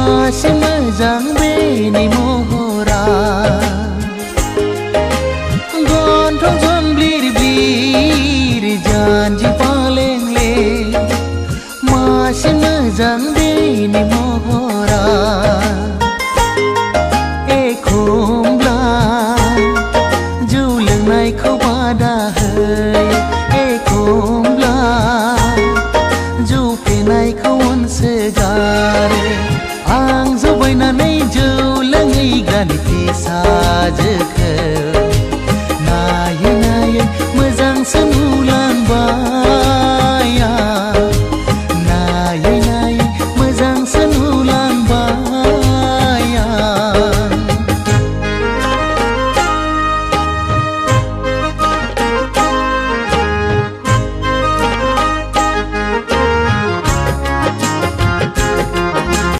मासे मोजां बेनि महरा गन्थं जंब्लिर ब्लिर जानजि पालेंले मासे मोजां बेनि महरा एखमब्ला जौ लोंनायखौ बादा होयो एखमब्ला जौ फेनायखौ अनसोगारो आं जौ बायनानै जौ लोङैग्रानि फिसाजोखौ